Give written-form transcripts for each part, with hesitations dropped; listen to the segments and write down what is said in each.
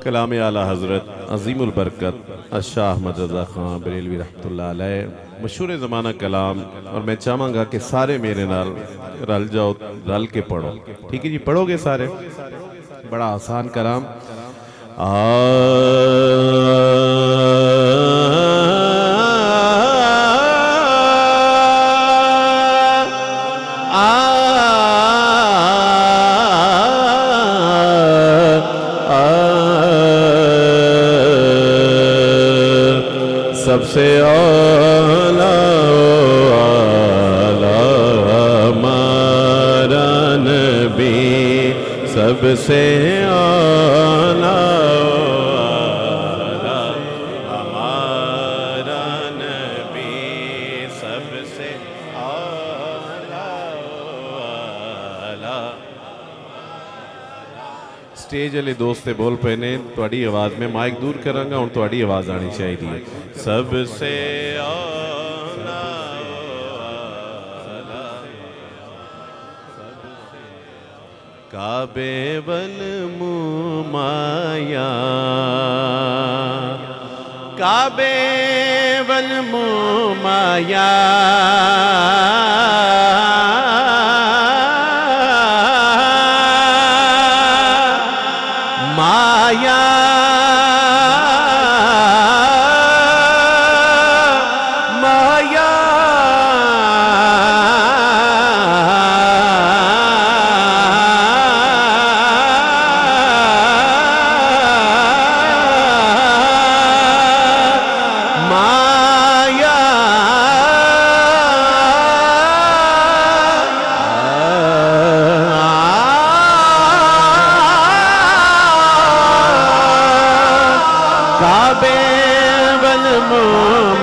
کلام اعلیٰ حضرت عظیم البرکت شاہ احمد رضا خان بریلوی رحمت اللہ علیہ مشہور زمانہ کلام، اور میں چاہوں گا کہ سارے میرے نال رل جاؤ، رل کے پڑھو، ٹھیک ہے جی؟ پڑھو گے سارے؟ بڑا آسان کلام. سب سے ہمارا نبی، سب سے ہمارا نبی، سب سے سٹیج والے دوست بول پے نے تہاڈی آواز میں مائک دور کراں گا، ہن تہاڈی آواز آنی چاہیے. سب سے کعبے والمومایا، کعبے والمومایا،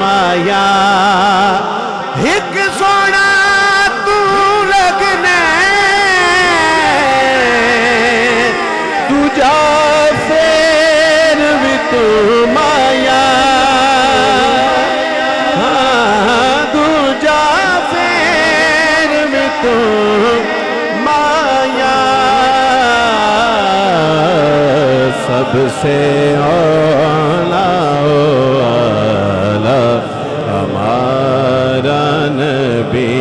مایا ایک سونا تو لگنے تجھا پھر بھی تو مایا، تجھا پھر بھی تو مایا. سب سے ہمارا نبی،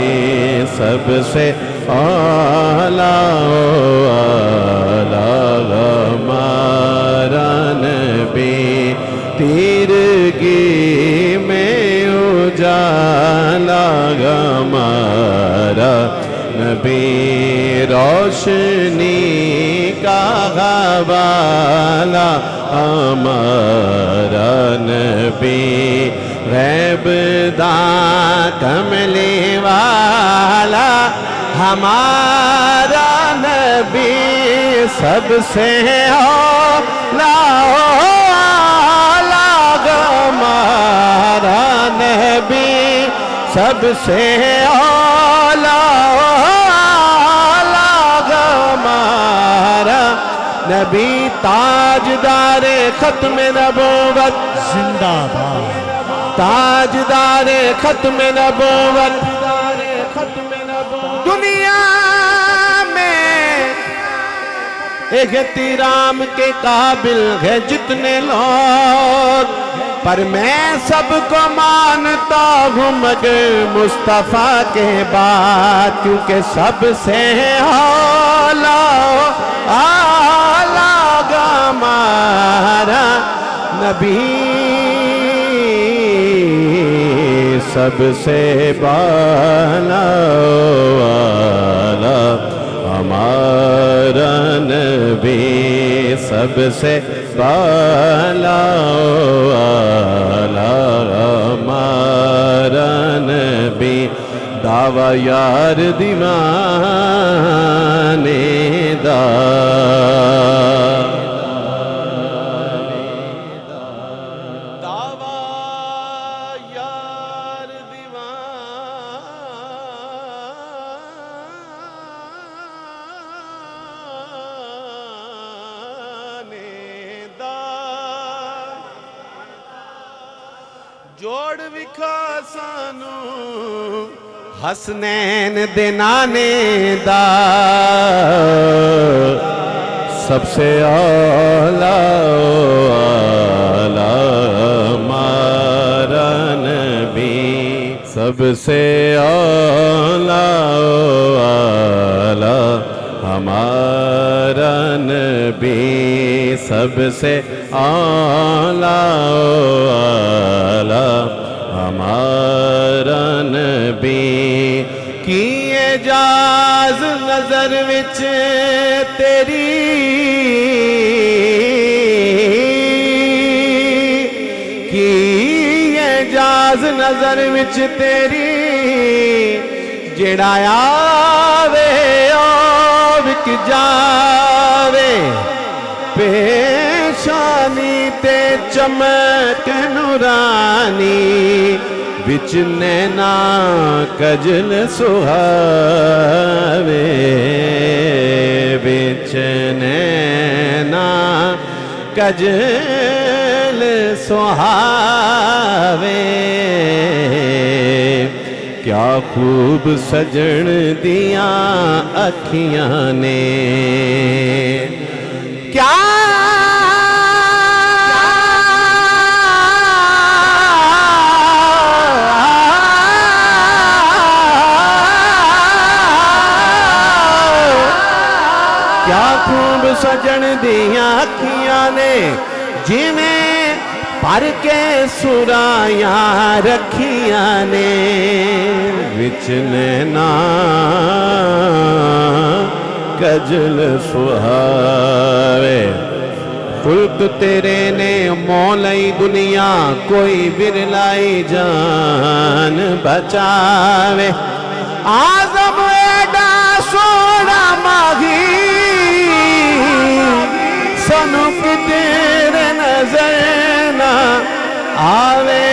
سب سے ہمارا نبی، تیرگی میں اجالا ہمارا نبی، روشنی کا حوالہ ہمارا نبی، غیب داں کملی والا ہمارا نبی، سب سے اعلیٰ ہمارا نبی، سب سے اعلیٰ ہمارا نبی، تاجدار ختم نبوت زندہ باد، تاجدار ختم نبوت. دنیا میں احترام کے قابل ہے جتنے لوگ، پر میں سب کو مانتا ہوں مگر مصطفیٰ کے بعد، کیونکہ سب سے اعلیٰ ہمارا نبی، سب سے بالا ہمارا نبی، سب سے بالا ہمارا نبی. دعویٰ یار دیوانے دا، جوڑ وکھا سانو حسنین دے نانے دا، سب سے اعلیٰ سب سے اولا والا ہمارا نبی، سب سے اولا والا ہمارا نبی، کی اعجاز نظر وچ تیری، کی اعجاز نظر وچ تیری، جڑا آوے او وک جاوے، پیشانی تے چمک نورانی، وچ نینا کجل سہاوے، وچ نینا کجل سہاوے، کیا خوب سجن دیاں اکھیاں نے، کیا خوب سجن دیاں اکھیاں نے، جویں پر کے سرایاں رکھیاں نے، وچ نینا کجل سہاوے، خلق تیرے نے مولائی دنیا، کوئی برلائی جان بچاوے، آزم ایڈا سوڑا ماہی سنو کتنے نظر نہ آوے،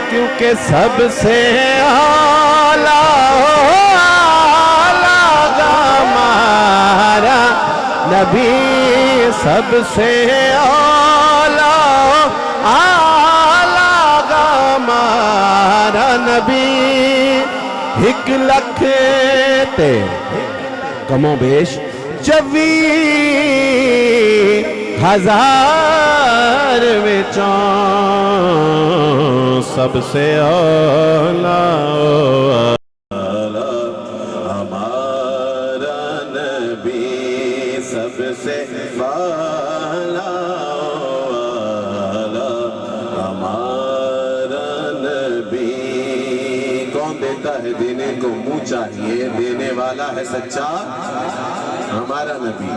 کیونکہ سب سے اعلیٰ ہمارا نبی، سب سے اعلیٰ ہمارا نبی، 1 لکھ تے کم و بیش 24,000 وچوں سب سے اولا ہمارا نبی، سب سے والا ہمارا نبی، کون دیتا ہے دینے کو منہ چاہیے، دینے والا ہے سچا ہمارا نبی،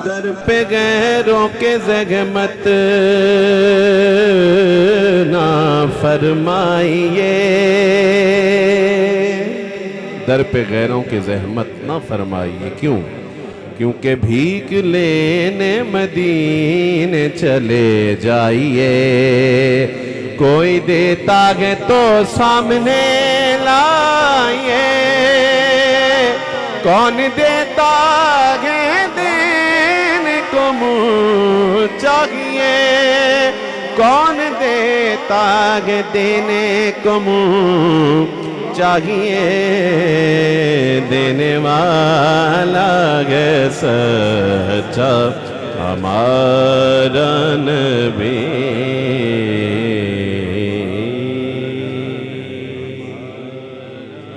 در پہ غیروں کے زحمت نہ فرمائیے، در پہ غیروں کے زحمت نہ فرمائیے، کیوں؟ کیونکہ بھیک لینے مدینے چلے جائیے، کوئی دیتا ہے تو سامنے لائیے، کون دیتا ہے دینے کو منہ چاہیے، کون دیتا ہے دینے کو منہ چاہیے، دینے والا ہے سچا ہمارا نبی،